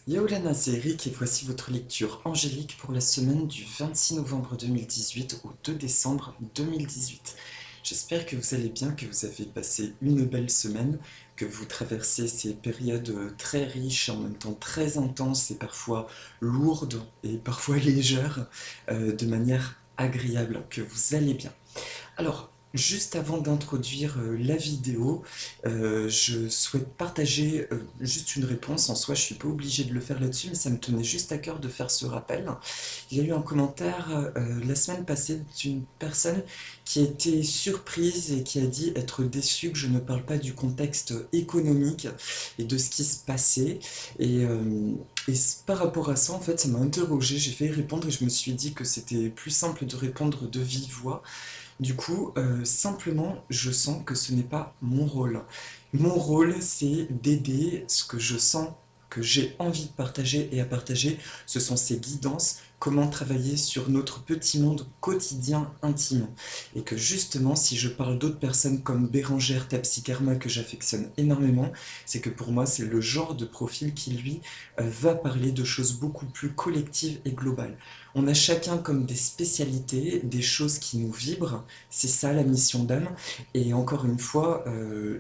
Yaoulana, c'est Eric et voici votre lecture angélique pour la semaine du 26 novembre 2018 au 2 décembre 2018. J'espère que vous allez bien, que vous avez passé une belle semaine, que vous traversez ces périodes très riches, en même temps très intenses et parfois lourdes et parfois légères, de manière agréable, que vous allez bien. Alors, juste avant d'introduire la vidéo, je souhaite partager juste une réponse. En soi, je ne suis pas obligé de le faire là-dessus, mais ça me tenait juste à cœur de faire ce rappel. Il y a eu un commentaire la semaine passée d'une personne qui a été surprise et qui a dit être déçue que je ne parle pas du contexte économique et de ce qui se passait. Et, euh, et par rapport à ça, en fait, ça m'a interrogé. J'ai fait y répondre et je me suis dit que c'était plus simple de répondre de vive voix. Du coup, simplement, je sens que ce n'est pas mon rôle. Mon rôle, c'est d'aider ce que je sens que j'ai envie de partager et à partager. Ce sont ces guidances, comment travailler sur notre petit monde quotidien intime. Et que justement, si je parle d'autres personnes comme Bérangère Tapsikarma que j'affectionne énormément, c'est que pour moi, c'est le genre de profil qui, lui, va parler de choses beaucoup plus collectives et globales. On a chacun comme des spécialités, des choses qui nous vibrent, c'est ça la mission d'âme. Et encore une fois,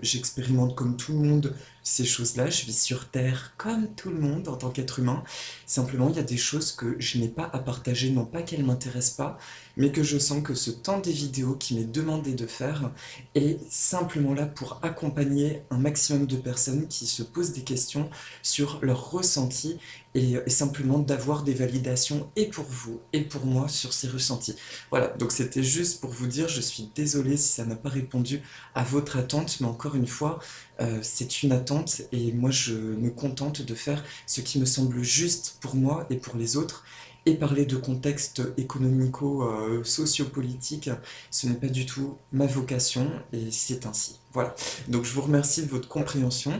j'expérimente comme tout le monde ces choses-là. Je vis sur Terre comme tout le monde en tant qu'être humain. Simplement, il y a des choses que je n'ai pas à partager, non pas qu'elles ne m'intéressent pas, mais que je sens que ce temps des vidéos qui m'est demandé de faire est simplement là pour accompagner un maximum de personnes qui se posent des questions sur leurs ressentis et simplement d'avoir des validations et pour vous et pour moi sur ces ressentis. Voilà, donc c'était juste pour vous dire, je suis désolé si ça n'a pas répondu à votre attente, mais encore une fois, c'est une attente et moi je me contente de faire ce qui me semble juste pour moi et pour les autres. Et parler de contexte économico-sociopolitique, ce n'est pas du tout ma vocation et c'est ainsi. Voilà, donc je vous remercie de votre compréhension.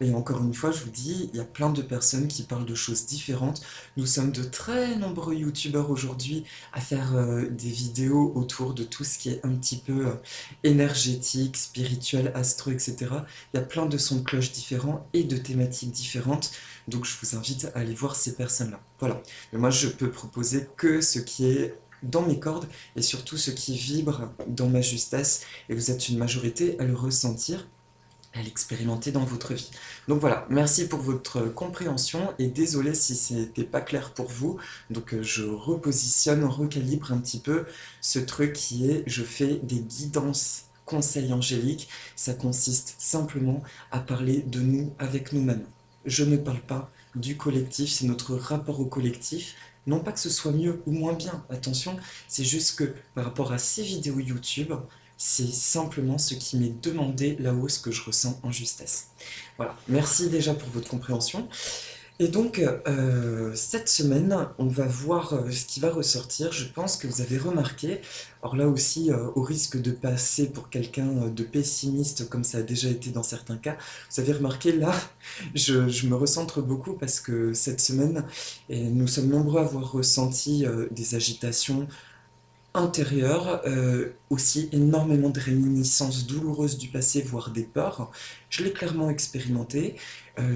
Et encore une fois, je vous dis, il y a plein de personnes qui parlent de choses différentes. Nous sommes de très nombreux youtubeurs aujourd'hui à faire des vidéos autour de tout ce qui est un petit peu énergétique, spirituel, astro, etc. Il y a plein de sons de cloche différents et de thématiques différentes. Donc je vous invite à aller voir ces personnes-là. Voilà. Mais moi, je peux proposer que ce qui est dans mes cordes et surtout ce qui vibre dans ma justesse. Et vous êtes une majorité à le ressentir, à l'expérimenter dans votre vie. Donc voilà, merci pour votre compréhension et désolé si c'était pas clair pour vous. Donc je repositionne, recalibre un petit peu ce truc qui est, je fais des guidances conseils angéliques. Ça consiste simplement à parler de nous avec nous-mêmes. Je ne parle pas du collectif, c'est notre rapport au collectif. Non pas que ce soit mieux ou moins bien, attention, c'est juste que par rapport à ces vidéos YouTube, c'est simplement ce qui m'est demandé là-haut, ce que je ressens en justesse. Voilà, merci déjà pour votre compréhension. Et donc, cette semaine, on va voir ce qui va ressortir. Je pense que vous avez remarqué, alors là aussi, au risque de passer pour quelqu'un de pessimiste, comme ça a déjà été dans certains cas, vous avez remarqué, là, je me recentre beaucoup parce que cette semaine, et nous sommes nombreux à avoir ressenti des agitations, intérieur, aussi énormément de réminiscences douloureuses du passé, voire des peurs. Je l'ai clairement expérimenté.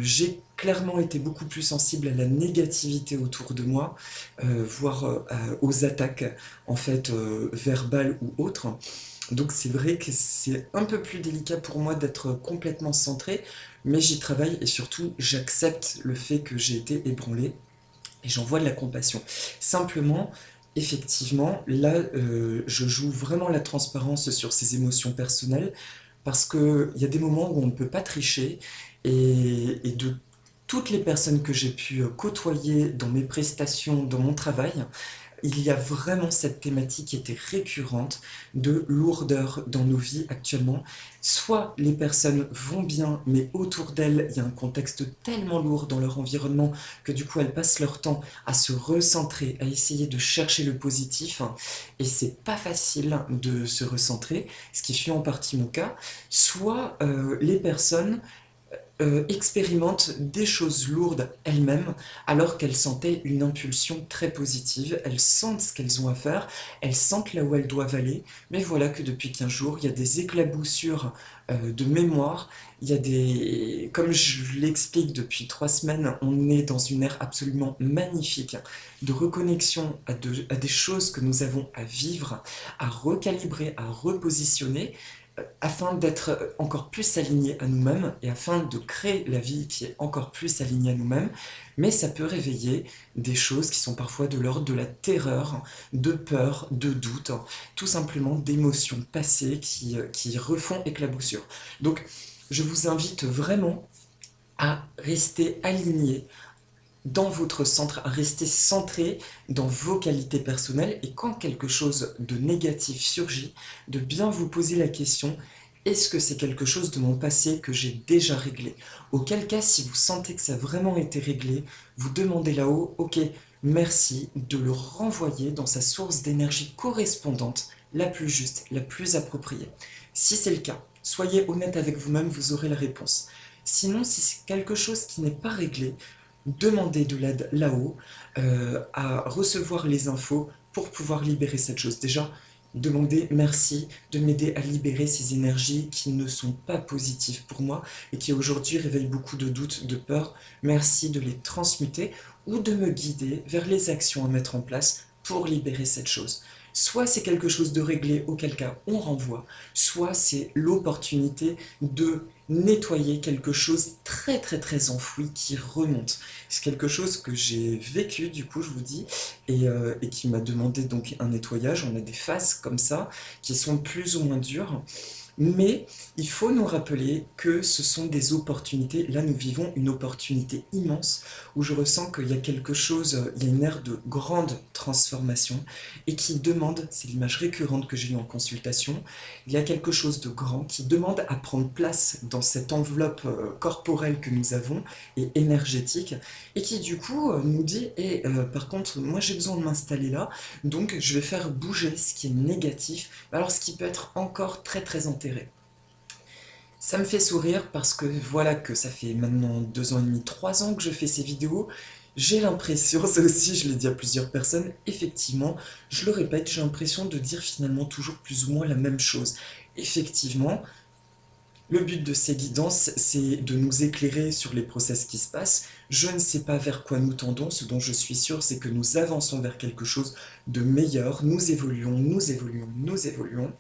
J'ai clairement été beaucoup plus sensible à la négativité autour de moi, voire aux attaques en fait verbales ou autres. Donc c'est vrai que c'est un peu plus délicat pour moi d'être complètement centré, mais j'y travaille et surtout j'accepte le fait que j'ai été ébranlé et j'en vois de la compassion. Simplement, effectivement, là, je joue vraiment la transparence sur ces émotions personnelles parce qu'il y a des moments où on ne peut pas tricher et de toutes les personnes que j'ai pu côtoyer dans mes prestations, dans mon travail, il y a vraiment cette thématique qui était récurrente de lourdeur dans nos vies actuellement. Soit les personnes vont bien, mais autour d'elles, il y a un contexte tellement lourd dans leur environnement que du coup elles passent leur temps à se recentrer, à essayer de chercher le positif, et c'est pas facile de se recentrer, ce qui fut en partie mon cas. Soit les personnes expérimente des choses lourdes elles-mêmes alors qu'elles sentaient une impulsion très positive, elles sentent ce qu'elles ont à faire, elles sentent là où elles doivent aller, mais voilà que depuis 15 jours, il y a des éclaboussures de mémoire, il y a des... Comme je l'explique depuis 3 semaines, on est dans une ère absolument magnifique de reconnexion à des choses que nous avons à vivre, à recalibrer, à repositionner, afin d'être encore plus alignés à nous-mêmes et afin de créer la vie qui est encore plus alignée à nous-mêmes, mais ça peut réveiller des choses qui sont parfois de l'ordre de la terreur, de peur, de doute, tout simplement d'émotions passées qui refont éclaboussure. Donc, je vous invite vraiment à rester alignés dans votre centre, à rester centré dans vos qualités personnelles et quand quelque chose de négatif surgit, de bien vous poser la question: est-ce que c'est quelque chose de mon passé que j'ai déjà réglé? Auquel cas, si vous sentez que ça a vraiment été réglé, vous demandez là-haut: ok, merci, de le renvoyer dans sa source d'énergie correspondante, la plus juste, la plus appropriée. Si c'est le cas, soyez honnête avec vous-même, vous aurez la réponse. Sinon, si c'est quelque chose qui n'est pas réglé, demandez de l'aide là-haut, à recevoir les infos pour pouvoir libérer cette chose. Déjà, demandez merci de m'aider à libérer ces énergies qui ne sont pas positives pour moi et qui aujourd'hui réveillent beaucoup de doutes, de peur. Merci de les transmuter ou de me guider vers les actions à mettre en place pour libérer cette chose. Soit c'est quelque chose de réglé, auquel cas on renvoie, soit c'est l'opportunité de nettoyer quelque chose très très très enfoui qui remonte. C'est quelque chose que j'ai vécu, du coup, je vous dis, et qui m'a demandé donc un nettoyage. On a des phases comme ça qui sont plus ou moins dures. Mais il faut nous rappeler que ce sont des opportunités. Là, nous vivons une opportunité immense où je ressens qu'il y a quelque chose, il y a une ère de grande transformation et qui demande, c'est l'image récurrente que j'ai eue en consultation, il y a quelque chose de grand qui demande à prendre place dans cette enveloppe corporelle que nous avons et énergétique et qui du coup nous dit: et par contre, moi j'ai besoin de m'installer là, donc je vais faire bouger ce qui est négatif, alors ce qui peut être encore très très enterré. Ça me fait sourire parce que voilà que ça fait maintenant 2 ans et demi, 3 ans que je fais ces vidéos. J'ai l'impression, ça aussi je l'ai dit à plusieurs personnes, effectivement, je le répète, j'ai l'impression de dire finalement toujours plus ou moins la même chose. Effectivement, le but de ces guidances, c'est de nous éclairer sur les process qui se passent. Je ne sais pas vers quoi nous tendons, ce dont je suis sûr, c'est que nous avançons vers quelque chose de meilleur, nous évoluons, nous évoluons, nous évoluons,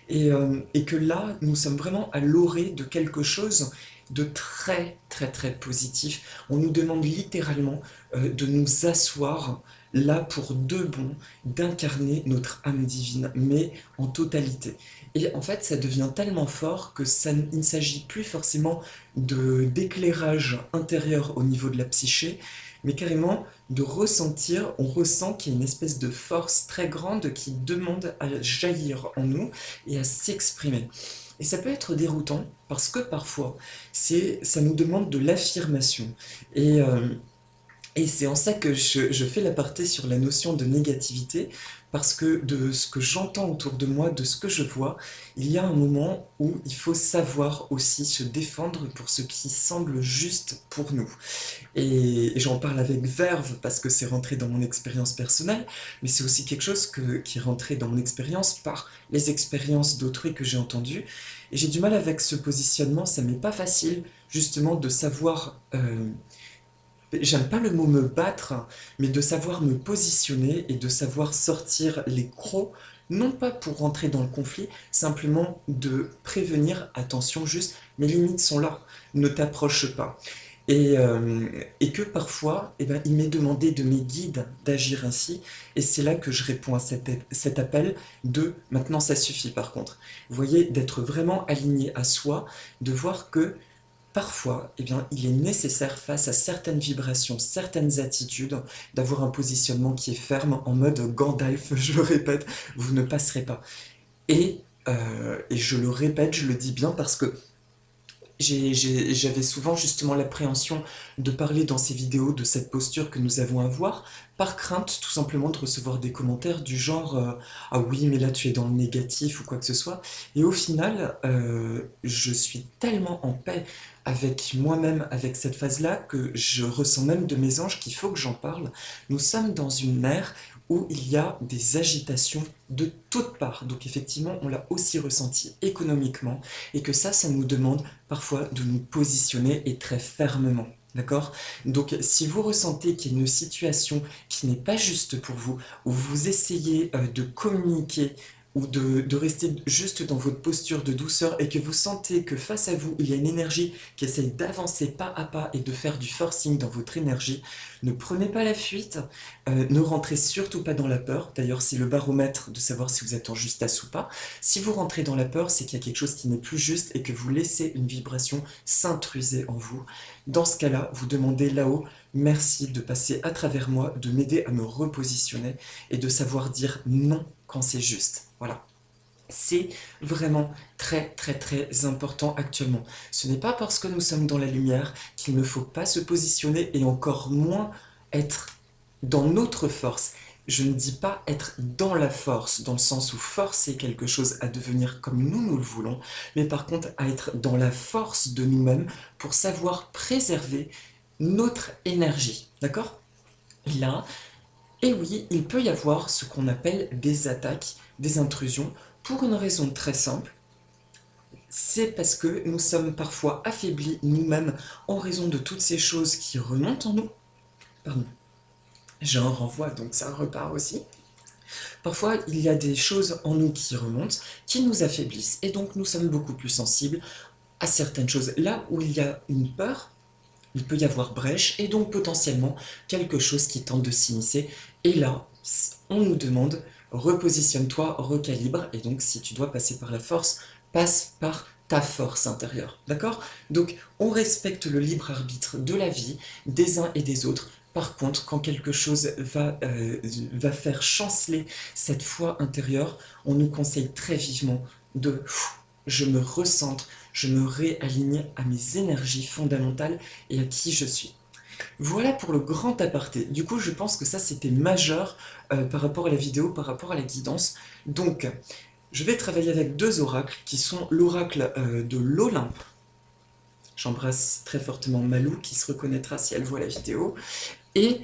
et que là, nous sommes vraiment à l'orée de quelque chose de très très très positif. On nous demande littéralement de nous asseoir là pour de bon, d'incarner notre âme divine, mais en totalité. Et en fait, ça devient tellement fort que il ne s'agit plus forcément d'éclairage intérieur au niveau de la psyché, mais carrément de ressentir, on ressent qu'il y a une espèce de force très grande qui demande à jaillir en nous et à s'exprimer. Et ça peut être déroutant parce que parfois, ça nous demande de l'affirmation. Et, euh, et c'est en ça que je fais l'aparté sur la notion de négativité, parce que de ce que j'entends autour de moi, de ce que je vois, il y a un moment où il faut savoir aussi se défendre pour ce qui semble juste pour nous. Et j'en parle avec verve parce que c'est rentré dans mon expérience personnelle, mais c'est aussi quelque chose qui est rentré dans mon expérience par les expériences d'autrui que j'ai entendues. Et j'ai du mal avec ce positionnement, ça m'est pas facile justement de savoir, j'aime pas le mot me battre, mais de savoir me positionner et de savoir sortir les crocs, non pas pour rentrer dans le conflit, simplement de prévenir: attention juste, mes limites sont là, ne t'approche pas. Et que parfois, eh ben, il m'est demandé de mes guides d'agir ainsi, et c'est là que je réponds à cet appel de maintenant ça suffit par contre. Vous voyez, d'être vraiment aligné à soi, de voir que parfois, eh bien, il est nécessaire face à certaines vibrations, certaines attitudes, d'avoir un positionnement qui est ferme, en mode Gandalf, je le répète, vous ne passerez pas. Et je le répète, je le dis bien parce que j'avais souvent justement l'appréhension de parler dans ces vidéos de cette posture que nous avons à avoir, par crainte tout simplement de recevoir des commentaires du genre ah oui mais là tu es dans le négatif ou quoi que ce soit. Et au final, je suis tellement en paix avec moi-même, avec cette phase-là, que je ressens même de mes anges qu'il faut que j'en parle. Nous sommes dans une ère où il y a des agitations de toutes parts. Donc effectivement, on l'a aussi ressenti économiquement, et que ça nous demande parfois de nous positionner et très fermement. D'accord? Donc si vous ressentez qu'il y a une situation qui n'est pas juste pour vous, où vous essayez de communiquer, ou de rester juste dans votre posture de douceur, et que vous sentez que face à vous, il y a une énergie qui essaye d'avancer pas à pas et de faire du forcing dans votre énergie, ne prenez pas la fuite, ne rentrez surtout pas dans la peur. D'ailleurs, c'est le baromètre de savoir si vous êtes en justesse ou pas. Si vous rentrez dans la peur, c'est qu'il y a quelque chose qui n'est plus juste et que vous laissez une vibration s'intruser en vous. Dans ce cas-là, vous demandez là-haut: merci de passer à travers moi, de m'aider à me repositionner et de savoir dire non quand c'est juste. Voilà. C'est vraiment très très très important actuellement. Ce n'est pas parce que nous sommes dans la lumière qu'il ne faut pas se positionner, et encore moins être dans notre force. Je ne dis pas être dans la force, dans le sens où forcer quelque chose à devenir comme nous le voulons, mais par contre à être dans la force de nous-mêmes pour savoir préserver notre énergie. D'accord? Là, et oui, il peut y avoir ce qu'on appelle des attaques, des intrusions, pour une raison très simple: c'est parce que nous sommes parfois affaiblis nous-mêmes en raison de toutes ces choses qui remontent en nous. Pardon, j'ai un renvoi, donc ça repart aussi. Parfois, il y a des choses en nous qui remontent, qui nous affaiblissent, et donc nous sommes beaucoup plus sensibles à certaines choses. Là où il y a une peur, il peut y avoir brèche, et donc potentiellement quelque chose qui tente de s'immiscer. Et là, on nous demande: repositionne-toi, recalibre, et donc si tu dois passer par la force, passe par ta force intérieure. D'accord? Donc on respecte le libre arbitre de la vie, des uns et des autres. Par contre, quand quelque chose va faire chanceler cette foi intérieure, on nous conseille très vivement de je me recentre, je me réaligne à mes énergies fondamentales et à qui je suis. Voilà pour le grand aparté. Du coup, je pense que ça, c'était majeur par rapport à la vidéo, par rapport à la guidance. Donc, je vais travailler avec deux oracles qui sont l'oracle de l'Olympe. J'embrasse très fortement Malou qui se reconnaîtra si elle voit la vidéo. Et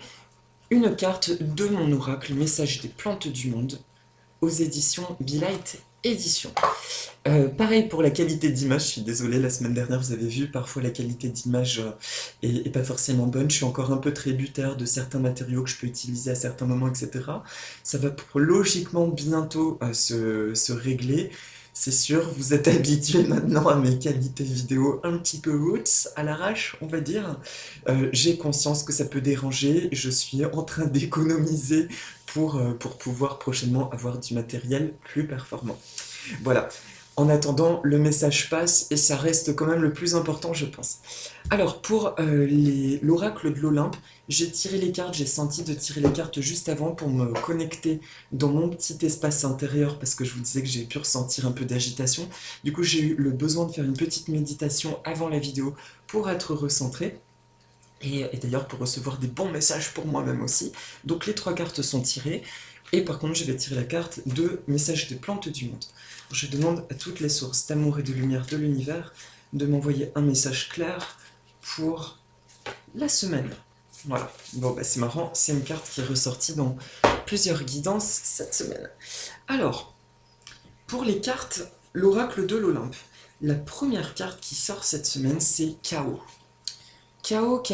une carte de mon oracle Message des plantes du monde aux éditions Be Light Édition. Pareil pour la qualité d'image, je suis désolé, la semaine dernière vous avez vu, parfois la qualité d'image est pas forcément bonne, je suis encore un peu tributaire de certains matériaux que je peux utiliser à certains moments, etc. Ça va logiquement bientôt se régler, c'est sûr, vous êtes habitués maintenant à mes qualités vidéo un petit peu roots, à l'arrache, on va dire. J'ai conscience que ça peut déranger, je suis en train d'économiser pour pouvoir prochainement avoir du matériel plus performant. Voilà. En attendant, le message passe et ça reste quand même le plus important, je pense. Alors, pour l'oracle de l'Olympe, j'ai tiré les cartes, j'ai senti de tirer les cartes juste avant pour me connecter dans mon petit espace intérieur, parce que je vous disais que j'ai pu ressentir un peu d'agitation. Du coup, j'ai eu le besoin de faire une petite méditation avant la vidéo pour être recentré. Et d'ailleurs pour recevoir des bons messages pour moi-même aussi. Donc les trois cartes sont tirées. Et par contre, je vais tirer la carte de Message des plantes du monde. Je demande à toutes les sources d'amour et de lumière de l'univers de m'envoyer un message clair pour la semaine. Voilà. Bon, bah c'est marrant, c'est une carte qui est ressortie dans plusieurs guidances cette semaine. Alors, pour les cartes, l'oracle de l'Olympe. La première carte qui sort cette semaine, c'est Chaos. Chaos,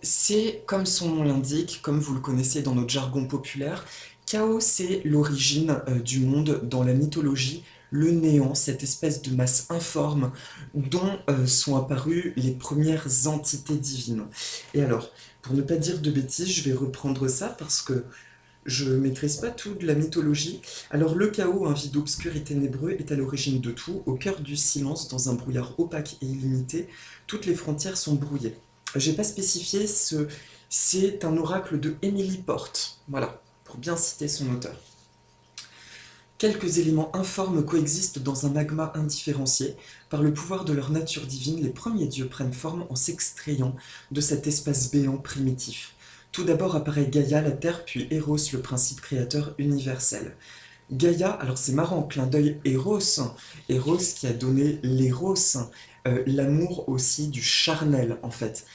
c'est comme son nom l'indique, comme vous le connaissez dans notre jargon populaire. Chaos, c'est l'origine du monde dans la mythologie, le néant, cette espèce de masse informe dont sont apparues les premières entités divines. Et alors, pour ne pas dire de bêtises, je vais reprendre ça parce que je ne maîtrise pas tout de la mythologie. Alors le chaos, un vide obscur et ténébreux, est à l'origine de tout, au cœur du silence, dans un brouillard opaque et illimité. Toutes les frontières sont brouillées. J'ai pas spécifié, c'est un oracle de Emily Porte, voilà, pour bien citer son auteur. Quelques éléments informes coexistent dans un magma indifférencié. Par le pouvoir de leur nature divine, les premiers dieux prennent forme en s'extrayant de cet espace béant primitif. Tout d'abord apparaît Gaïa, la Terre, puis Eros, le principe créateur universel. Gaïa, alors c'est marrant, clin d'œil Eros qui a donné l'Eros l'amour aussi du charnel en fait.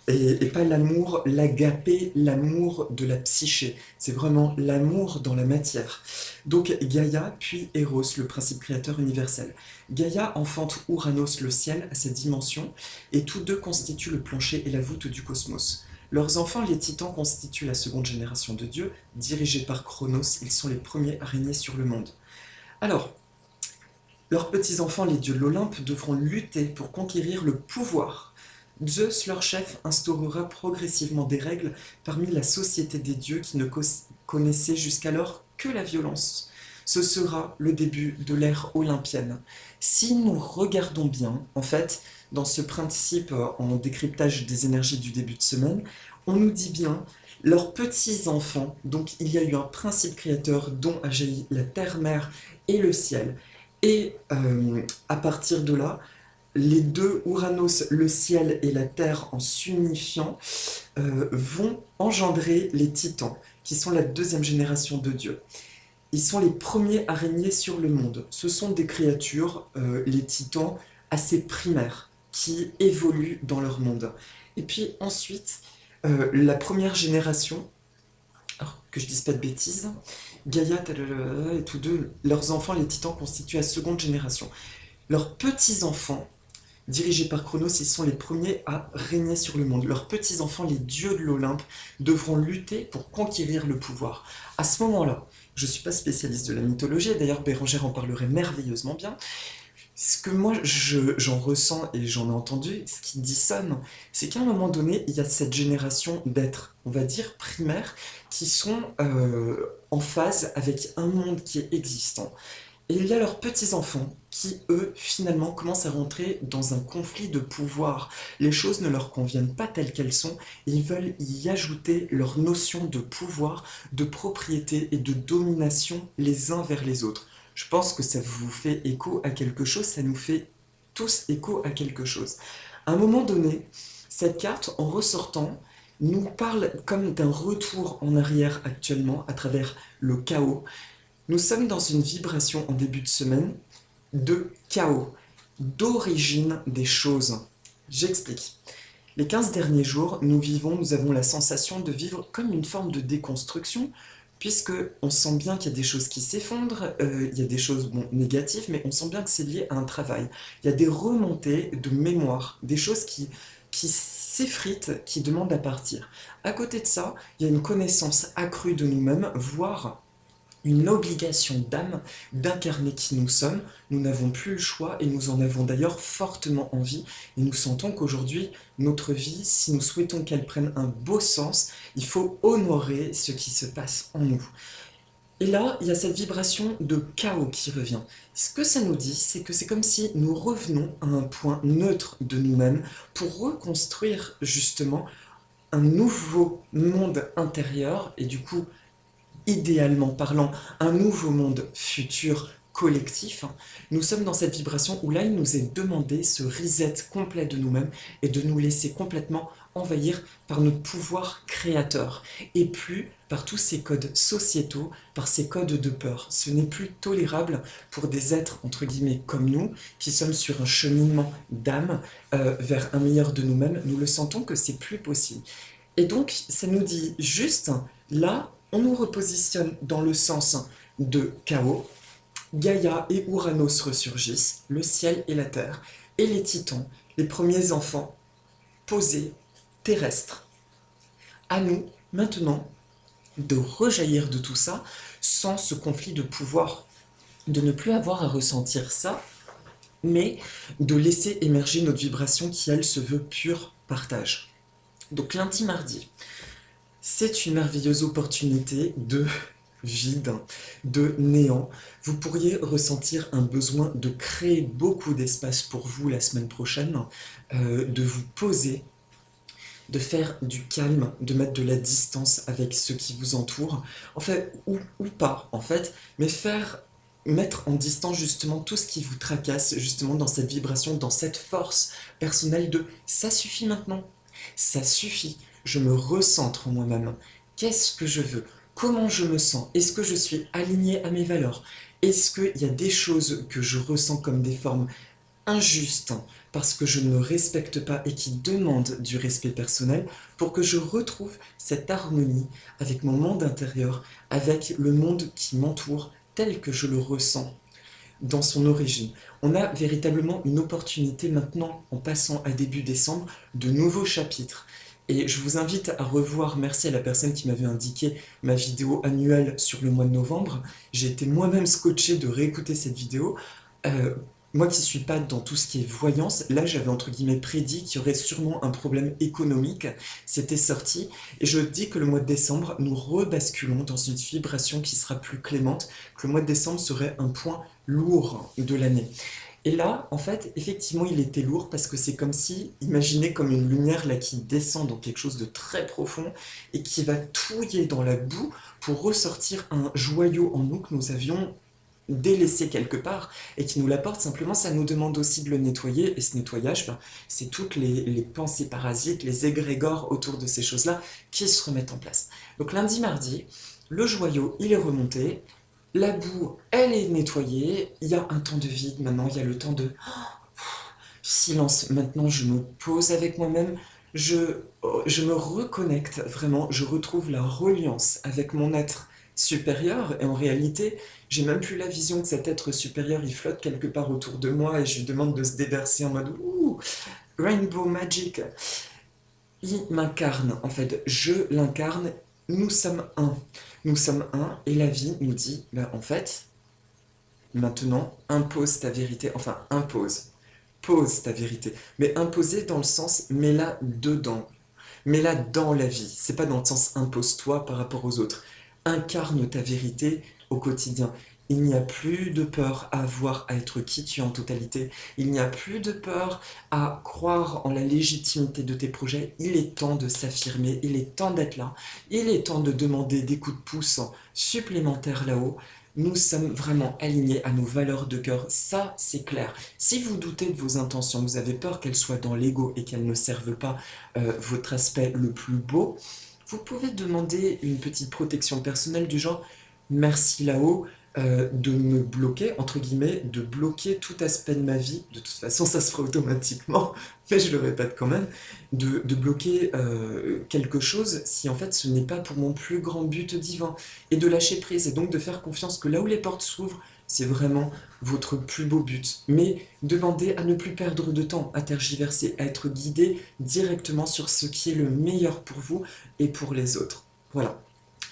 Et pas l'amour, l'agapé, l'amour de la psyché. C'est vraiment l'amour dans la matière. Donc Gaïa, puis Eros, le principe créateur universel. Gaïa enfante Ouranos, le ciel, à sa dimension, et tous deux constituent le plancher et la voûte du cosmos. Leurs enfants, les titans, constituent la seconde génération de dieux. Dirigés par Chronos, ils sont les premiers à régner sur le monde. Alors, leurs petits-enfants, les dieux de l'Olympe, devront lutter pour conquérir le pouvoir. Zeus, leur chef, instaurera progressivement des règles parmi la société des dieux qui ne connaissait jusqu'alors que la violence. Ce sera le début de l'ère olympienne. Si nous regardons bien, en fait, dans ce principe en décryptage des énergies du début de semaine, on nous dit bien leurs petits-enfants, donc il y a eu un principe créateur dont a jailli la terre-mère et le ciel. Et à partir de là, les deux, Ouranos, le ciel et la terre, en s'unifiant, vont engendrer les titans, qui sont la deuxième génération de dieux. Ils sont les premiers à régner sur le monde. Ce sont des créatures, les titans, assez primaires, qui évoluent dans leur monde. Et puis ensuite, la première génération, alors que je dise pas de bêtises, Gaïa et tous deux, leurs enfants, les titans, constituent la seconde génération. Leurs petits-enfants, dirigés par Chronos, ils sont les premiers à régner sur le monde. Leurs petits-enfants, les dieux de l'Olympe, devront lutter pour conquérir le pouvoir. À ce moment-là, je ne suis pas spécialiste de la mythologie, et d'ailleurs Bérengère en parlerait merveilleusement bien. Ce que moi j'en ressens et j'en ai entendu, ce qui dissonne, c'est qu'à un moment donné, il y a cette génération d'êtres, on va dire primaires, qui sont en phase avec un monde qui est existant. Et il y a leurs petits-enfants qui, eux, finalement, commencent à rentrer dans un conflit de pouvoir. Les choses ne leur conviennent pas telles qu'elles sont, et ils veulent y ajouter leur notion de pouvoir, de propriété et de domination les uns vers les autres. Je pense que ça vous fait écho à quelque chose, ça nous fait tous écho à quelque chose. À un moment donné, cette carte, en ressortant, nous parle comme d'un retour en arrière actuellement à travers le chaos. Nous sommes dans une vibration en début de semaine de chaos, d'origine des choses. J'explique. Les 15 derniers jours, nous avons la sensation de vivre comme une forme de déconstruction, puisque on sent bien qu'il y a des choses qui s'effondrent, il y a des choses négatives, mais on sent bien que c'est lié à un travail. Il y a des remontées de mémoire, des choses qui s'effritent, qui demandent à partir. À côté de ça, il y a une connaissance accrue de nous-mêmes, voire une obligation d'âme d'incarner qui nous sommes. Nous n'avons plus le choix et nous en avons d'ailleurs fortement envie. Et nous sentons qu'aujourd'hui, notre vie, si nous souhaitons qu'elle prenne un beau sens, il faut honorer ce qui se passe en nous. Et là, il y a cette vibration de chaos qui revient. Ce que ça nous dit, c'est que c'est comme si nous revenons à un point neutre de nous-mêmes pour reconstruire justement un nouveau monde intérieur et du coup idéalement parlant, un nouveau monde futur collectif. Nous sommes dans cette vibration où là, il nous est demandé ce reset complet de nous-mêmes et de nous laisser complètement envahir par notre pouvoir créateur et plus par tous ces codes sociétaux, par ces codes de peur. Ce n'est plus tolérable pour des êtres, entre guillemets, comme nous, qui sommes sur un cheminement d'âme vers un meilleur de nous-mêmes. Nous le sentons que c'est plus possible. Et donc, ça nous dit juste, là, on nous repositionne dans le sens de chaos. Gaïa et Ouranos ressurgissent, le ciel et la terre, et les titans, les premiers enfants, posés, terrestres. À nous, maintenant, de rejaillir de tout ça sans ce conflit de pouvoir, de ne plus avoir à ressentir ça, mais de laisser émerger notre vibration qui, elle, se veut pur partage. Donc lundi, mardi, c'est une merveilleuse opportunité de vide, de néant. Vous pourriez ressentir un besoin de créer beaucoup d'espace pour vous la semaine prochaine, de vous poser, de faire du calme, de mettre de la distance avec ceux qui vous entourent, en fait, ou pas en fait, mais mettre en distance justement tout ce qui vous tracasse, justement dans cette vibration, dans cette force personnelle de « ça suffit maintenant ». Ça suffit, je me recentre en moi-même. Qu'est-ce que je veux? Comment je me sens? Est-ce que je suis aligné à mes valeurs? Est-ce qu'il y a des choses que je ressens comme des formes injuste parce que je ne me respecte pas et qui demande du respect personnel pour que je retrouve cette harmonie avec mon monde intérieur, avec le monde qui m'entoure tel que je le ressens dans son origine. On a véritablement une opportunité maintenant, en passant à début décembre, de nouveaux chapitres. Et je vous invite à revoir, merci à la personne qui m'avait indiqué ma vidéo annuelle sur le mois de novembre. J'ai été moi-même scotché de réécouter cette vidéo. Euh, Moi qui suis pas dans tout ce qui est voyance, là j'avais entre guillemets prédit qu'il y aurait sûrement un problème économique, c'était sorti, et je dis que le mois de décembre, nous rebasculons dans une vibration qui sera plus clémente, que le mois de décembre serait un point lourd de l'année. Et là, en fait, effectivement, il était lourd parce que c'est comme si, imaginez comme une lumière là qui descend dans quelque chose de très profond et qui va touiller dans la boue pour ressortir un joyau en nous que nous avions délaissé quelque part et qui nous l'apporte. Simplement, ça nous demande aussi de le nettoyer, et ce nettoyage, ben, c'est toutes les pensées parasites, les égrégores autour de ces choses-là qui se remettent en place. Donc lundi, mardi, le joyau, il est remonté, la boue, elle est nettoyée, il y a un temps de vide maintenant, il y a le temps de silence. Maintenant, je me pose avec moi-même, je me reconnecte vraiment, je retrouve la reliance avec mon être supérieur, et en réalité, j'ai même plus la vision que cet être supérieur, il flotte quelque part autour de moi, et je lui demande de se déverser en mode ouh, Rainbow Magic. Il m'incarne, en fait, je l'incarne, nous sommes un. Nous sommes un, et la vie nous dit, bah, en fait, maintenant, impose ta vérité, enfin, impose, pose ta vérité, mais imposer dans le sens, mets-la dedans, mets-la dans la vie, c'est pas dans le sens impose-toi par rapport aux autres, incarne ta vérité au quotidien. Il n'y a plus de peur à avoir à être qui tu es en totalité, il n'y a plus de peur à croire en la légitimité de tes projets, il est temps de s'affirmer, il est temps d'être là, il est temps de demander des coups de pouce supplémentaires là-haut. Nous sommes vraiment alignés à nos valeurs de cœur, ça c'est clair. Si vous doutez de vos intentions, vous avez peur qu'elles soient dans l'ego et qu'elles ne servent pas votre aspect le plus beau, vous pouvez demander une petite protection personnelle du genre merci là-haut de me bloquer, entre guillemets, de bloquer tout aspect de ma vie, de toute façon ça se fera automatiquement, mais je le répète quand même, de bloquer quelque chose si en fait ce n'est pas pour mon plus grand but divin, et de lâcher prise, et donc de faire confiance que là où les portes s'ouvrent, c'est vraiment votre plus beau but. Mais demandez à ne plus perdre de temps, à tergiverser, à être guidé directement sur ce qui est le meilleur pour vous et pour les autres. Voilà.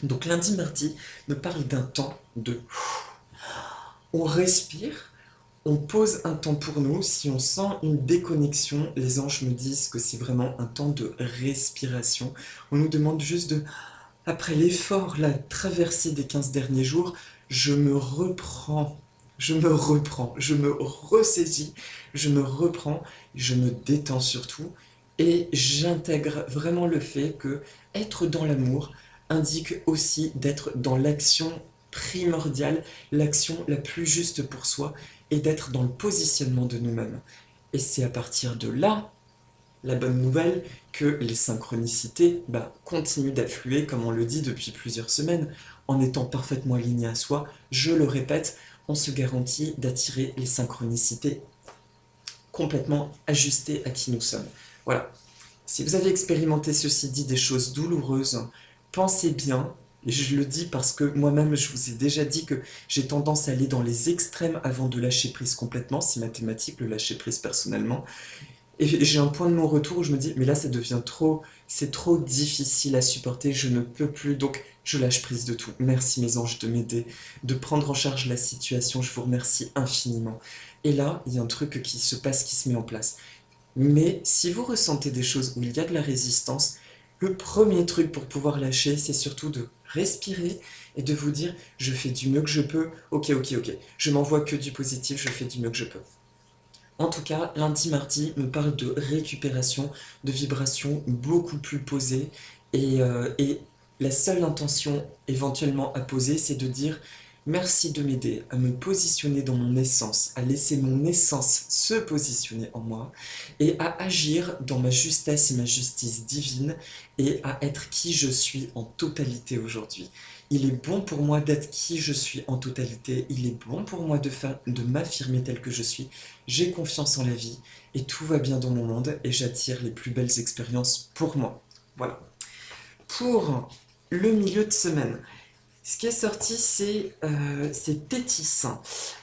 Donc lundi, mardi me parle d'un temps de... On respire, on pose un temps pour nous. Si on sent une déconnexion, les anges me disent que c'est vraiment un temps de respiration. On nous demande juste de... Après l'effort, la traversée des 15 derniers jours, je me reprends, je me ressaisis, je me reprends, je me détends surtout, et j'intègre vraiment le fait que être dans l'amour indique aussi d'être dans l'action primordiale, l'action la plus juste pour soi, et d'être dans le positionnement de nous-mêmes. Et c'est à partir de là, la bonne nouvelle, que les synchronicités continuent d'affluer, comme on le dit depuis plusieurs semaines, en étant parfaitement aligné à soi. Je le répète, on se garantit d'attirer les synchronicités complètement ajustées à qui nous sommes. Voilà. Si vous avez expérimenté, ceci dit, des choses douloureuses, pensez bien, et je le dis parce que moi-même je vous ai déjà dit que j'ai tendance à aller dans les extrêmes avant de lâcher prise complètement, c'est mathématique le lâcher prise personnellement, et j'ai un point de non-retour où je me dis, mais là ça devient trop, c'est trop difficile à supporter, je ne peux plus, donc je lâche prise de tout. Merci mes anges de m'aider, de prendre en charge la situation, je vous remercie infiniment. Et là, il y a un truc qui se passe, qui se met en place. Mais si vous ressentez des choses où il y a de la résistance, le premier truc pour pouvoir lâcher, c'est surtout de respirer et de vous dire, je fais du mieux que je peux, ok, ok, ok, je m'envoie que du positif, je fais du mieux que je peux. En tout cas, lundi, mardi me parle de récupération, de vibrations beaucoup plus posées. Et la seule intention éventuellement à poser, c'est de dire Merci de m'aider à me positionner dans mon essence, à laisser mon essence se positionner en moi et à agir dans ma justesse et ma justice divine et à être qui je suis en totalité aujourd'hui. Il est bon pour moi d'être qui je suis en totalité, il est bon pour moi de m'affirmer tel que je suis. J'ai confiance en la vie et tout va bien dans mon monde et j'attire les plus belles expériences pour moi. Voilà. Pour le milieu de semaine. Ce qui est sorti, c'est Tétis.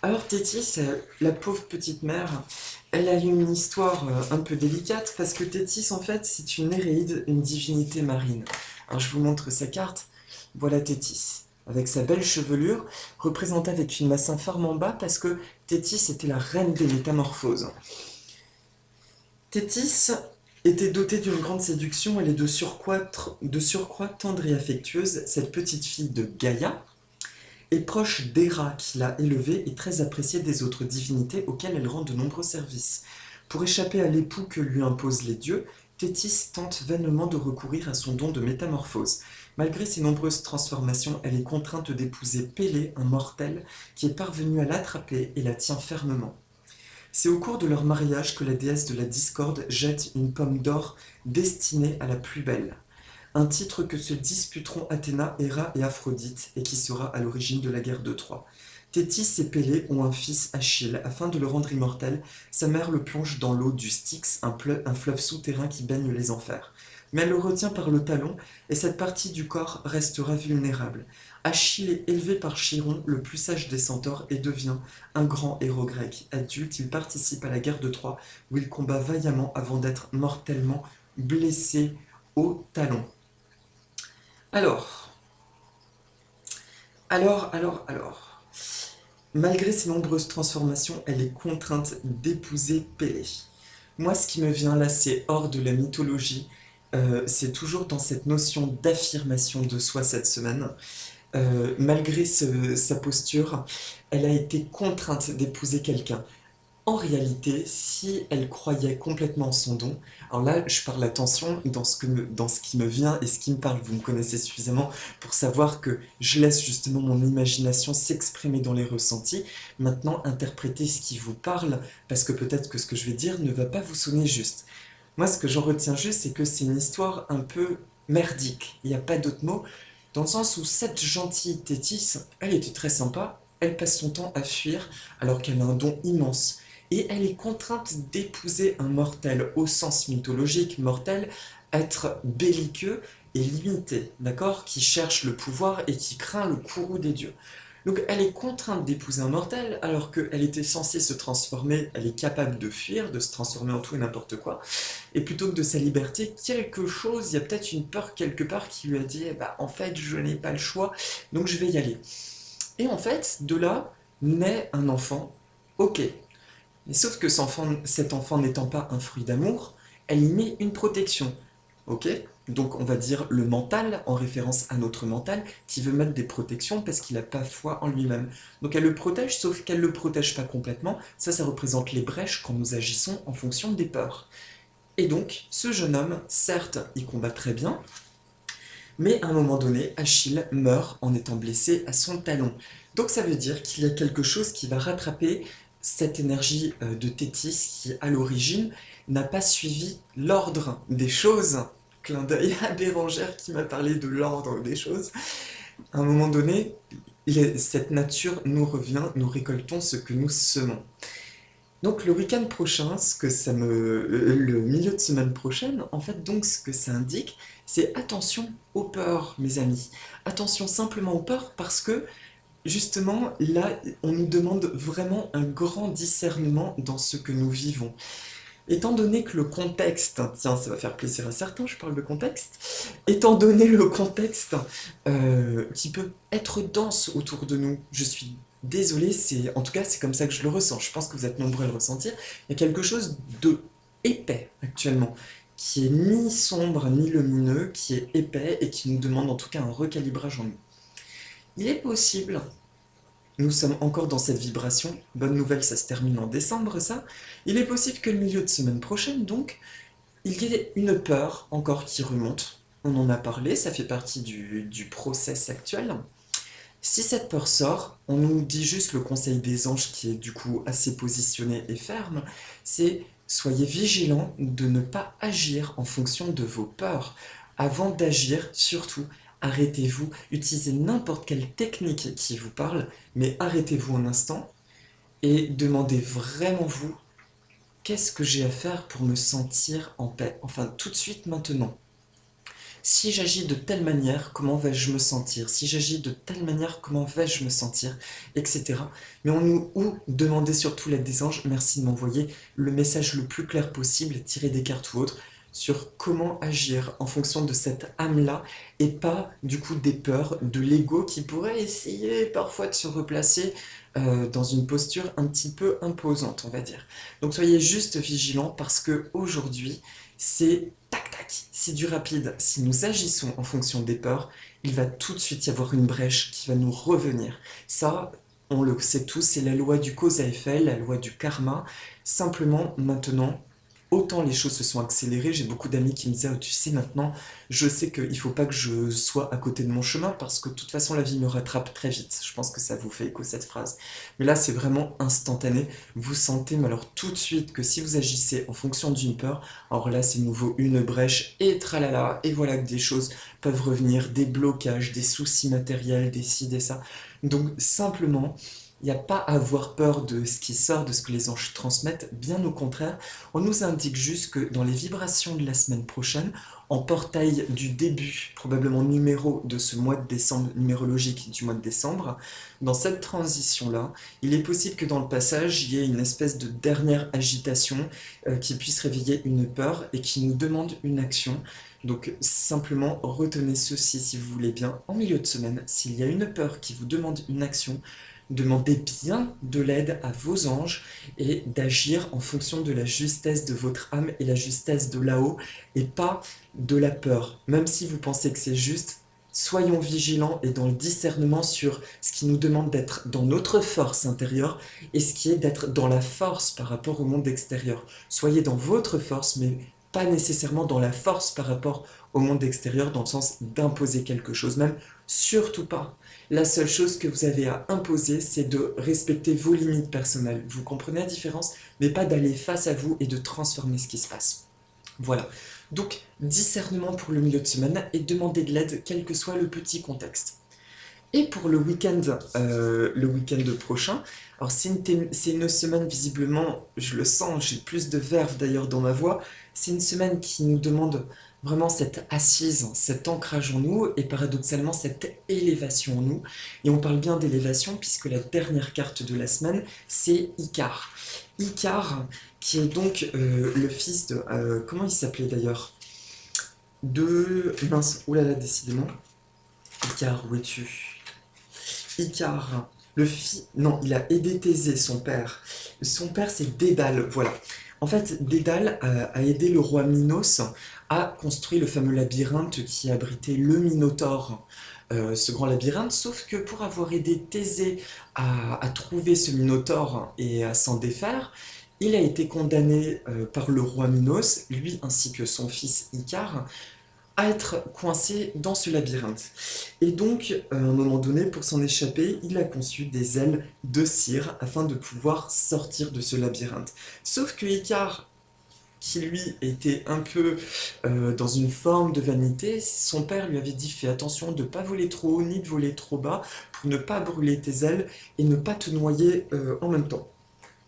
Alors Tétis, la pauvre petite mère, elle a eu une histoire un peu délicate parce que Tétis, en fait, c'est une Néréide, une divinité marine. Alors je vous montre sa carte. Voilà Tétis, avec sa belle chevelure, représentée avec une masse infâme en bas parce que Tétis était la reine des métamorphoses. Tétis était dotée d'une grande séduction, elle est de surcroît tendre et affectueuse, cette petite fille de Gaïa, est proche d'Héra qui l'a élevée et très appréciée des autres divinités auxquelles elle rend de nombreux services. Pour échapper à l'époux que lui imposent les dieux, Thétis tente vainement de recourir à son don de métamorphose. Malgré ses nombreuses transformations, elle est contrainte d'épouser Pélée, un mortel, qui est parvenu à l'attraper et la tient fermement. C'est au cours de leur mariage que la déesse de la discorde jette une pomme d'or destinée à la plus belle. Un titre que se disputeront Athéna, Héra et Aphrodite et qui sera à l'origine de la guerre de Troie. Thétis et Pélée ont un fils, Achille. Afin de le rendre immortel, sa mère le plonge dans l'eau du Styx, un fleuve souterrain qui baigne les enfers. Mais elle le retient par le talon et cette partie du corps restera vulnérable. Achille est élevé par Chiron, le plus sage des centaures, et devient un grand héros grec. Adulte, il participe à la guerre de Troie où il combat vaillamment avant d'être mortellement blessé au talon. Alors, alors. Malgré ses nombreuses transformations, elle est contrainte d'épouser Pélée. Moi, ce qui me vient là, c'est hors de la mythologie. C'est toujours dans cette notion d'affirmation de soi cette semaine. Malgré sa posture, elle a été contrainte d'épouser quelqu'un. En réalité, si elle croyait complètement en son don, alors là, je parle attention dans ce qui me vient et ce qui me parle. Vous me connaissez suffisamment pour savoir que je laisse justement mon imagination s'exprimer dans les ressentis. Maintenant, interprétez ce qui vous parle, parce que peut-être que ce que je vais dire ne va pas vous sonner juste. Moi, ce que j'en retiens juste, c'est que c'est une histoire un peu merdique. Il n'y a pas d'autre mot, dans le sens où cette gentille Thétis, elle était très sympa, elle passe son temps à fuir alors qu'elle a un don immense. Et elle est contrainte d'épouser un mortel au sens mythologique, mortel, être belliqueux et limité, d'accord, qui cherche le pouvoir et qui craint le courroux des dieux. Donc elle est contrainte d'épouser un mortel alors qu'elle était censée se transformer, elle est capable de fuir, de se transformer en tout et n'importe quoi. Et plutôt que de sa liberté, quelque chose, il y a peut-être une peur quelque part qui lui a dit bah, en fait je n'ai pas le choix, donc je vais y aller. Et en fait, de là naît un enfant, ok. Mais sauf que cet enfant n'étant pas un fruit d'amour, elle y met une protection. Ok? Donc on va dire le mental, en référence à notre mental, qui veut mettre des protections parce qu'il n'a pas foi en lui-même. Donc elle le protège, sauf qu'elle ne le protège pas complètement. Ça représente les brèches quand nous agissons en fonction des peurs. Et donc, ce jeune homme, certes, il combat très bien, mais à un moment donné, Achille meurt en étant blessé à son talon. Donc ça veut dire qu'il y a quelque chose qui va rattraper cette énergie de Thétis qui, à l'origine, n'a pas suivi l'ordre des choses. Clin d'œil à Bérangère qui m'a parlé de l'ordre des choses. À un moment donné, cette nature nous revient, nous récoltons ce que nous semons. Donc le week-end prochain, le milieu de semaine prochaine, en fait, donc ce que ça indique, c'est attention aux peurs, mes amis. Attention simplement aux peurs parce que justement, là, on nous demande vraiment un grand discernement dans ce que nous vivons. Étant donné que le contexte, tiens, ça va faire plaisir à certains, je parle de contexte, étant donné le contexte qui peut être dense autour de nous, je suis désolé, en tout cas c'est comme ça que je le ressens, je pense que vous êtes nombreux à le ressentir, il y a quelque chose de épais actuellement, qui est ni sombre ni lumineux, qui est épais et qui nous demande en tout cas un recalibrage en nous. Il est possible, nous sommes encore dans cette vibration, bonne nouvelle, ça se termine en décembre ça, il est possible que le milieu de semaine prochaine, donc, il y ait une peur encore qui remonte, on en a parlé, ça fait partie du process actuel. Si cette peur sort, on nous dit juste le conseil des anges qui est du coup assez positionné et ferme, c'est soyez vigilants de ne pas agir en fonction de vos peurs. Avant d'agir, surtout, arrêtez-vous, utilisez n'importe quelle technique qui vous parle, mais arrêtez-vous un instant et demandez vraiment vous, qu'est-ce que j'ai à faire pour me sentir en paix? Enfin, tout de suite maintenant. Si j'agis de telle manière, comment vais-je me sentir? Si j'agis de telle manière, comment vais-je me sentir? Etc. Mais on nous ou demandez surtout l'aide des anges, merci de m'envoyer le message le plus clair possible, tiré des cartes ou autre, sur comment agir en fonction de cette âme-là, et pas du coup des peurs, de l'ego qui pourrait essayer parfois de se replacer dans une posture un petit peu imposante, on va dire. Donc soyez juste vigilants parce que aujourd'hui, c'est tac tac, c'est du rapide. Si nous agissons en fonction des peurs, il va tout de suite y avoir une brèche qui va nous revenir. Ça, on le sait tous, c'est la loi du cause à effet, la loi du karma. Simplement, maintenant, autant les choses se sont accélérées, j'ai beaucoup d'amis qui me disaient, oh, tu sais maintenant, je sais qu'il ne faut pas que je sois à côté de mon chemin parce que de toute façon la vie me rattrape très vite. Je pense que ça vous fait écho cette phrase. Mais là c'est vraiment instantané, vous sentez mais alors tout de suite que si vous agissez en fonction d'une peur, alors là c'est nouveau une brèche et tralala, et voilà que des choses peuvent revenir, des blocages, des soucis matériels, des ci, des ça. Donc simplement, il n'y a pas à avoir peur de ce qui sort, de ce que les anges transmettent, bien au contraire, on nous indique juste que dans les vibrations de la semaine prochaine, en portail du début, probablement numéro de ce mois de décembre, numérologique du mois de décembre, dans cette transition-là, il est possible que dans le passage, il y ait une espèce de dernière agitation qui puisse réveiller une peur et qui nous demande une action. Donc simplement retenez ceci si vous voulez bien. En milieu de semaine, s'il y a une peur qui vous demande une action, demandez bien de l'aide à vos anges et d'agir en fonction de la justesse de votre âme et la justesse de là-haut et pas de la peur. Même si vous pensez que c'est juste, soyons vigilants et dans le discernement sur ce qui nous demande d'être dans notre force intérieure et ce qui est d'être dans la force par rapport au monde extérieur. Soyez dans votre force, mais pas nécessairement dans la force par rapport au monde extérieur, dans le sens d'imposer quelque chose, même surtout pas. La seule chose que vous avez à imposer, c'est de respecter vos limites personnelles. Vous comprenez la différence? Mais pas d'aller face à vous et de transformer ce qui se passe. Voilà. Donc, discernement pour le milieu de semaine et demander de l'aide, quel que soit le petit contexte. Et pour le week-end prochain, alors c'est une semaine visiblement, je le sens, j'ai plus de verve d'ailleurs dans ma voix, c'est une semaine qui nous demande vraiment cette assise, cet ancrage en nous et paradoxalement cette élévation en nous. Et on parle bien d'élévation puisque la dernière carte de la semaine, c'est Icare. Icare, qui est donc le fils de... comment il s'appelait d'ailleurs? De... Mince, oulala, décidément. Icare, où es-tu? Icare, le fils... Non, il a aidé Thésée, son père. Son père, c'est Dédale, voilà. En fait, Dédale a aidé le roi Minos à construire le fameux labyrinthe qui abritait le Minotaure, ce grand labyrinthe, sauf que pour avoir aidé Thésée à trouver ce Minotaure et à s'en défaire, il a été condamné par le roi Minos, lui ainsi que son fils Icare, à être coincé dans ce labyrinthe. Et donc, à un moment donné, pour s'en échapper, il a conçu des ailes de cire afin de pouvoir sortir de ce labyrinthe. Sauf que Icare, qui lui était un peu dans une forme de vanité, son père lui avait dit fais attention de ne pas voler trop haut ni de voler trop bas pour ne pas brûler tes ailes et ne pas te noyer en même temps,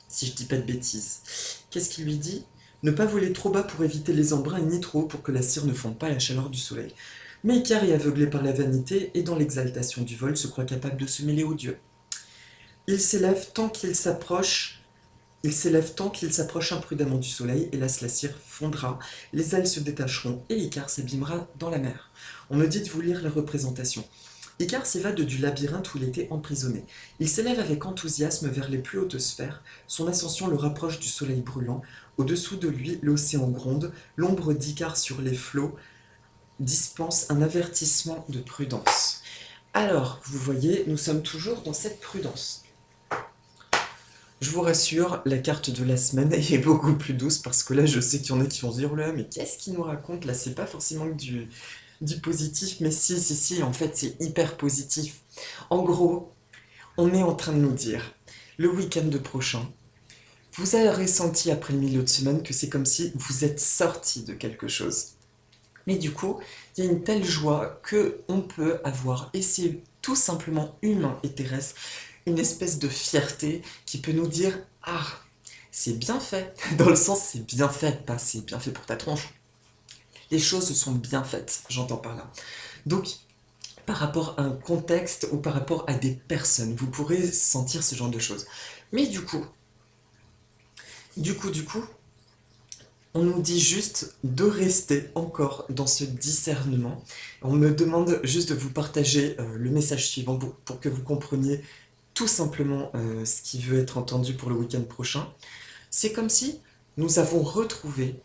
si je dis pas de bêtises. Qu'est-ce qu'il lui dit? Ne pas voler trop bas pour éviter les embruns et ni trop haut pour que la cire ne fonde pas à la chaleur du soleil. Mais Icare est aveuglé par la vanité et dans l'exaltation du vol se croit capable de se mêler aux dieux. Il s'élève tant qu'il s'approche Il s'élève tant qu'il s'approche imprudemment du soleil, hélas la cire fondra, les ailes se détacheront et Icare s'abîmera dans la mer. On me dit de vous lire la représentation. Icare s'évade du labyrinthe où il était emprisonné. Il s'élève avec enthousiasme vers les plus hautes sphères, son ascension le rapproche du soleil brûlant, au-dessous de lui l'océan gronde, l'ombre d'Icare sur les flots dispense un avertissement de prudence. Alors, vous voyez, nous sommes toujours dans cette prudence. Je vous rassure, la carte de la semaine est beaucoup plus douce parce que là, je sais qu'il y en a qui vont se dire, oh là, mais qu'est-ce qu'il nous raconte là? C'est pas forcément que du positif, mais si, en fait, c'est hyper positif. En gros, on est en train de nous dire, le week-end prochain, vous avez ressenti après le milieu de semaine que c'est comme si vous êtes sorti de quelque chose. Mais du coup, il y a une telle joie que on peut avoir, et c'est tout simplement humain et terrestre, une espèce de fierté qui peut nous dire ah, c'est bien fait, dans le sens c'est bien fait, pas c'est bien fait pour ta tronche. Les choses sont bien faites, j'entends par là. Donc, par rapport à un contexte ou par rapport à des personnes, vous pourrez sentir ce genre de choses. Mais du coup, on nous dit juste de rester encore dans ce discernement. On me demande juste de vous partager le message suivant pour que vous compreniez tout simplement ce qui veut être entendu pour le week-end prochain. C'est comme si nous avons retrouvé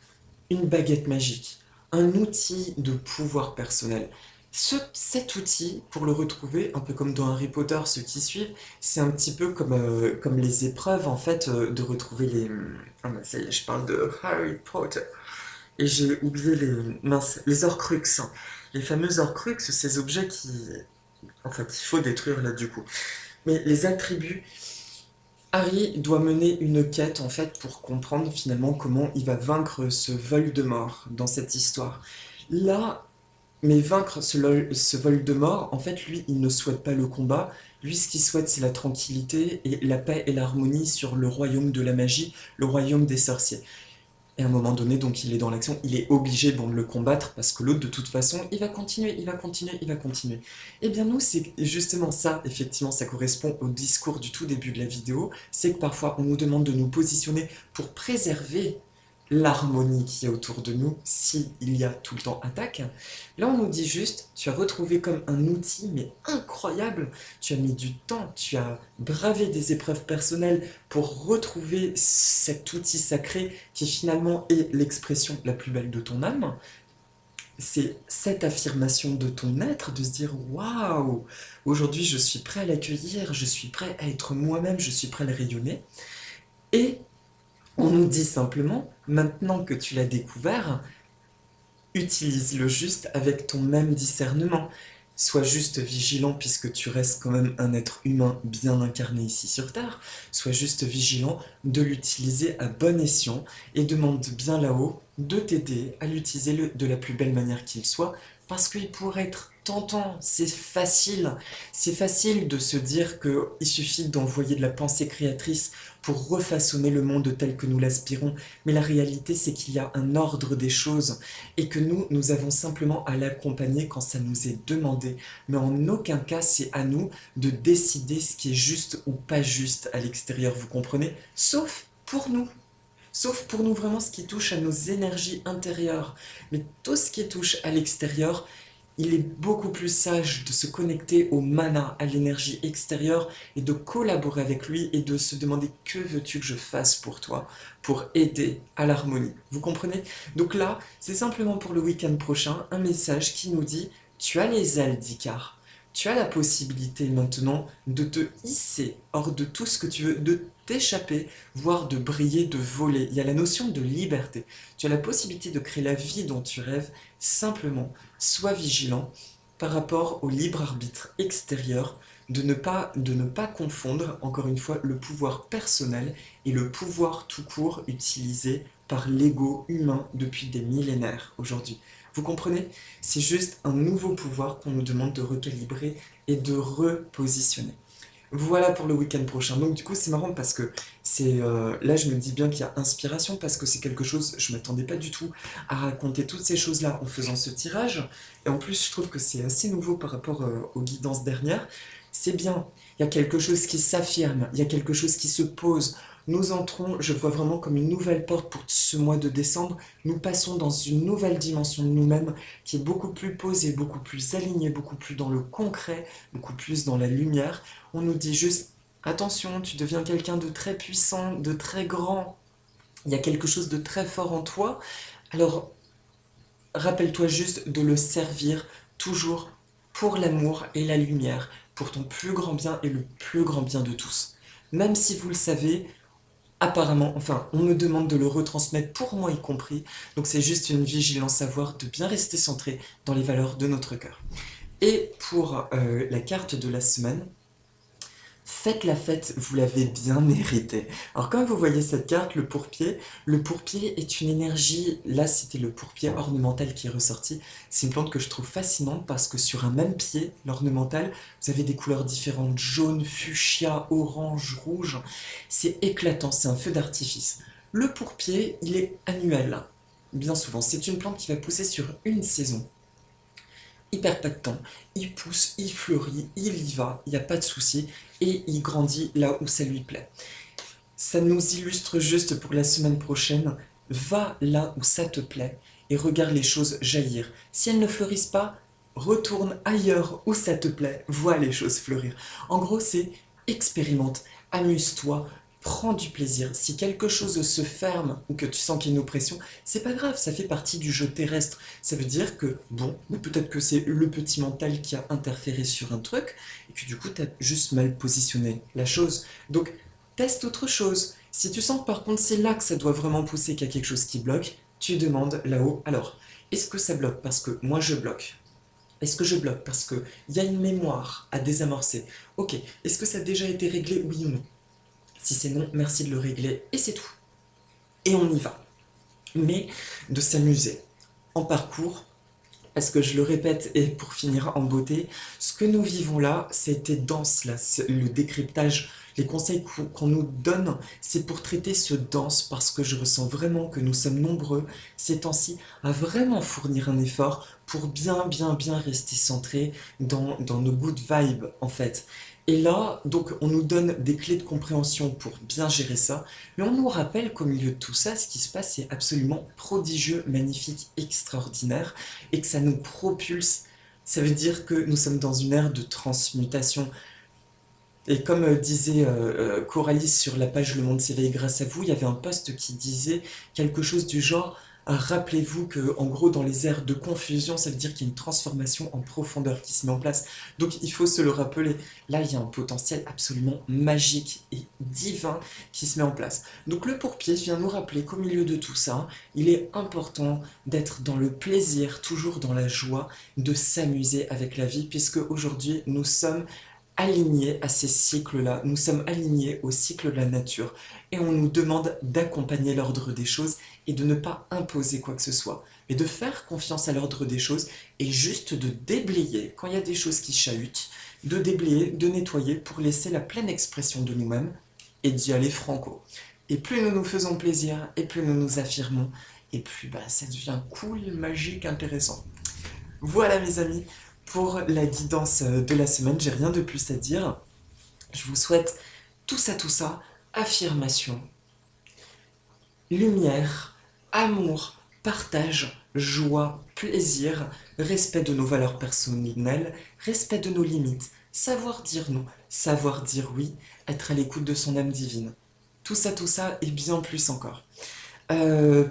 une baguette magique, un outil de pouvoir personnel. Cet outil, pour le retrouver, un peu comme dans Harry Potter, ceux qui suivent, c'est un petit peu comme les épreuves, en fait, de retrouver les... Ah bah ça y est, je parle de Harry Potter. Et j'ai oublié les Horcruxes. Les fameux Horcruxes, ces objets qui... En fait, il faut détruire là du coup. Mais les attributs, Harry doit mener une quête en fait pour comprendre finalement comment il va vaincre ce Voldemort dans cette histoire. Là, mais vaincre ce Voldemort, en fait, lui, il ne souhaite pas le combat. Lui, ce qu'il souhaite, c'est la tranquillité et la paix et l'harmonie sur le royaume de la magie, le royaume des sorciers. Et à un moment donné, donc il est dans l'action, il est obligé bon, de le combattre parce que l'autre, de toute façon, il va continuer, il va continuer, il va continuer. Eh bien nous, c'est justement ça, effectivement, ça correspond au discours du tout début de la vidéo, c'est que parfois on nous demande de nous positionner pour préserver l'harmonie qui est autour de nous s'il y a tout le temps attaque. Là, on nous dit juste, tu as retrouvé comme un outil, mais incroyable, tu as mis du temps, tu as bravé des épreuves personnelles pour retrouver cet outil sacré qui finalement est l'expression la plus belle de ton âme. C'est cette affirmation de ton être, de se dire waouh, aujourd'hui je suis prêt à l'accueillir, je suis prêt à être moi-même, je suis prêt à le rayonner. Et on nous dit simplement, maintenant que tu l'as découvert, utilise-le juste avec ton même discernement. Sois juste vigilant puisque tu restes quand même un être humain bien incarné ici sur Terre. Sois juste vigilant de l'utiliser à bon escient et demande bien là-haut de t'aider à l'utiliser de la plus belle manière qu'il soit parce qu'il pourrait être tentant, c'est facile. C'est facile de se dire qu'il suffit d'envoyer de la pensée créatrice pour refaçonner le monde tel que nous l'aspirons. Mais la réalité, c'est qu'il y a un ordre des choses et que nous avons simplement à l'accompagner quand ça nous est demandé. Mais en aucun cas, c'est à nous de décider ce qui est juste ou pas juste à l'extérieur, vous comprenez? Sauf pour nous. Sauf pour nous vraiment ce qui touche à nos énergies intérieures. Mais tout ce qui touche à l'extérieur, il est beaucoup plus sage de se connecter au mana, à l'énergie extérieure et de collaborer avec lui et de se demander que veux-tu que je fasse pour toi pour aider à l'harmonie. Vous comprenez? Donc là, c'est simplement pour le week-end prochain un message qui nous dit tu as les ailes d'Icare. Tu as la possibilité maintenant de te hisser hors de tout ce que tu veux, de t'échapper, voire de briller, de voler. Il y a la notion de liberté. Tu as la possibilité de créer la vie dont tu rêves. Simplement, sois vigilant par rapport au libre arbitre extérieur, de ne pas confondre, encore une fois, le pouvoir personnel et le pouvoir tout court utilisé par l'ego humain depuis des millénaires aujourd'hui. Vous comprenez? C'est juste un nouveau pouvoir qu'on nous demande de recalibrer et de repositionner. Voilà pour le week-end prochain. Donc du coup c'est marrant parce que là je me dis bien qu'il y a inspiration parce que c'est quelque chose, je m'attendais pas du tout à raconter toutes ces choses-là en faisant ce tirage. Et en plus je trouve que c'est assez nouveau par rapport aux guidances dernières. C'est bien, il y a quelque chose qui s'affirme, il y a quelque chose qui se pose. Nous entrons, je vois vraiment comme une nouvelle porte pour ce mois de décembre. Nous passons dans une nouvelle dimension de nous-mêmes qui est beaucoup plus posée, beaucoup plus alignée, beaucoup plus dans le concret, beaucoup plus dans la lumière. On nous dit juste, attention, tu deviens quelqu'un de très puissant, de très grand. Il y a quelque chose de très fort en toi. Alors, rappelle-toi juste de le servir toujours pour l'amour et la lumière, pour ton plus grand bien et le plus grand bien de tous. Même si vous le savez, apparemment, enfin, on me demande de le retransmettre pour moi y compris, donc c'est juste une vigilance à avoir de bien rester centré dans les valeurs de notre cœur. Et pour la carte de la semaine, faites la fête, vous l'avez bien mérité. Alors comme vous voyez cette carte, le pourpier est une énergie, là c'était le pourpier ornemental qui est ressorti, c'est une plante que je trouve fascinante parce que sur un même pied, l'ornemental, vous avez des couleurs différentes, jaune, fuchsia, orange, rouge, c'est éclatant, c'est un feu d'artifice. Le pourpier, il est annuel, bien souvent, c'est une plante qui va pousser sur une saison. Il perd pas de temps, il pousse, il fleurit, il y va, il n'y a pas de souci, et il grandit là où ça lui plaît. Ça nous illustre juste pour la semaine prochaine, va là où ça te plaît, et regarde les choses jaillir. Si elles ne fleurissent pas, retourne ailleurs où ça te plaît, vois les choses fleurir. En gros, c'est expérimente, amuse-toi, prends du plaisir. Si quelque chose se ferme ou que tu sens qu'il y a une oppression, c'est pas grave, ça fait partie du jeu terrestre. Ça veut dire que, bon, mais peut-être que c'est le petit mental qui a interféré sur un truc, et que du coup, t'as juste mal positionné la chose. Donc, teste autre chose. Si tu sens que par contre c'est là que ça doit vraiment pousser, qu'il y a quelque chose qui bloque, tu demandes là-haut, alors, est-ce que ça bloque parce que moi je bloque? Est-ce que je bloque parce qu'il y a une mémoire à désamorcer? Ok, est-ce que ça a déjà été réglé, oui ou non? Si c'est non, merci de le régler, et c'est tout. Et on y va. Mais de s'amuser en parcours, parce que je le répète, et pour finir en beauté, ce que nous vivons là, c'était dense, là, le décryptage, les conseils qu'on nous donne, c'est pour traiter ce dense, parce que je ressens vraiment que nous sommes nombreux ces temps-ci à vraiment fournir un effort pour bien, bien, bien rester centrés dans nos good vibes, en fait. Et là, donc, on nous donne des clés de compréhension pour bien gérer ça, mais on nous rappelle qu'au milieu de tout ça, ce qui se passe est absolument prodigieux, magnifique, extraordinaire, et que ça nous propulse. Ça veut dire que nous sommes dans une ère de transmutation. Et comme disait Coralie sur la page Le Monde s'éveille grâce à vous, il y avait un post qui disait quelque chose du genre rappelez-vous que en gros dans les ères de confusion, ça veut dire qu'il y a une transformation en profondeur qui se met en place. Donc il faut se le rappeler. Là, il y a un potentiel absolument magique et divin qui se met en place. Donc le pourpier vient nous rappeler qu'au milieu de tout ça, il est important d'être dans le plaisir, toujours dans la joie, de s'amuser avec la vie, puisque aujourd'hui nous sommes alignés à ces cycles-là, nous sommes alignés au cycle de la nature et on nous demande d'accompagner l'ordre des choses et de ne pas imposer quoi que ce soit, mais de faire confiance à l'ordre des choses et juste de déblayer quand il y a des choses qui chahutent, de déblayer, de nettoyer pour laisser la pleine expression de nous-mêmes et d'y aller franco. Et plus nous nous faisons plaisir et plus nous nous affirmons et plus bah, ça devient cool, magique, intéressant. Voilà mes amis, pour la guidance de la semaine, j'ai rien de plus à dire. Je vous souhaite tout ça, affirmation, lumière, amour, partage, joie, plaisir, respect de nos valeurs personnelles, respect de nos limites, savoir dire non, savoir dire oui, être à l'écoute de son âme divine. Tout ça et bien plus encore.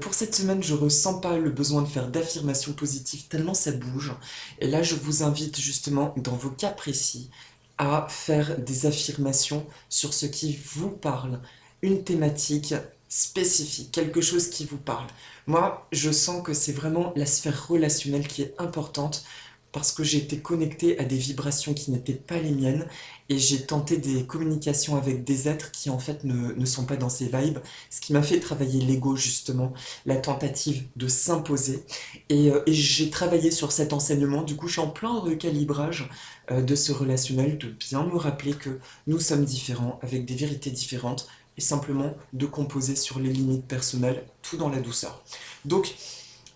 Pour cette semaine, je ressens pas le besoin de faire d'affirmations positives tellement ça bouge. Et là, je vous invite justement, dans vos cas précis, à faire des affirmations sur ce qui vous parle, une thématique spécifique, quelque chose qui vous parle. Moi, je sens que c'est vraiment la sphère relationnelle qui est importante parce que j'ai été connecté à des vibrations qui n'étaient pas les miennes et j'ai tenté des communications avec des êtres qui en fait ne sont pas dans ces vibes, ce qui m'a fait travailler l'ego justement, la tentative de s'imposer et j'ai travaillé sur cet enseignement, du coup je suis en plein recalibrage de ce relationnel, de bien me rappeler que nous sommes différents avec des vérités différentes et simplement de composer sur les limites personnelles, tout dans la douceur. Donc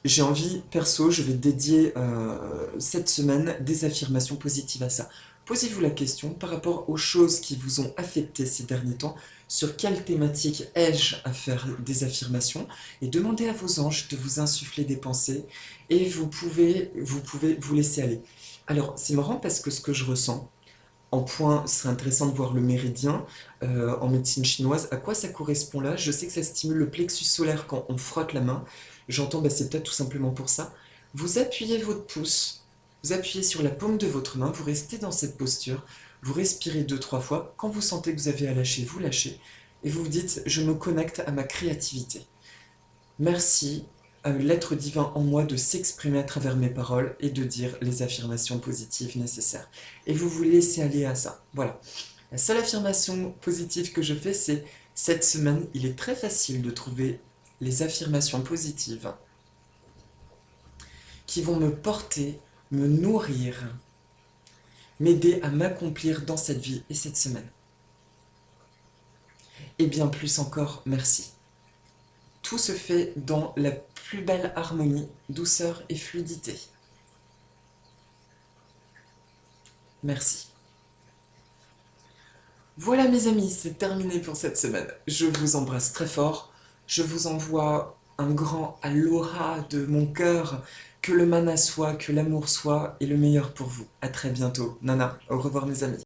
j'ai envie, perso, je vais dédier cette semaine des affirmations positives à ça. Posez-vous la question par rapport aux choses qui vous ont affecté ces derniers temps, sur quelle thématique ai-je à faire des affirmations, et demandez à vos anges de vous insuffler des pensées, et vous pouvez vous laisser aller. Alors, c'est marrant parce que ce que je ressens, en point, ce serait intéressant de voir le méridien en médecine chinoise. À quoi ça correspond là? Je sais que ça stimule le plexus solaire quand on frotte la main. J'entends, bah, c'est peut-être tout simplement pour ça. Vous appuyez votre pouce, vous appuyez sur la paume de votre main, vous restez dans cette posture, vous respirez deux, trois fois. Quand vous sentez que vous avez à lâcher, vous lâchez. Et vous vous dites, je me connecte à ma créativité. Merci à l'être divin en moi de s'exprimer à travers mes paroles et de dire les affirmations positives nécessaires. Et vous vous laissez aller à ça. Voilà. La seule affirmation positive que je fais, c'est cette semaine, il est très facile de trouver les affirmations positives qui vont me porter, me nourrir, m'aider à m'accomplir dans cette vie et cette semaine. Et bien plus encore, merci. Tout se fait dans la plus belle harmonie, douceur et fluidité. Merci. Voilà mes amis, c'est terminé pour cette semaine. Je vous embrasse très fort. Je vous envoie un grand aloha de mon cœur. Que le mana soit, que l'amour soit et le meilleur pour vous. À très bientôt. Nana, au revoir mes amis.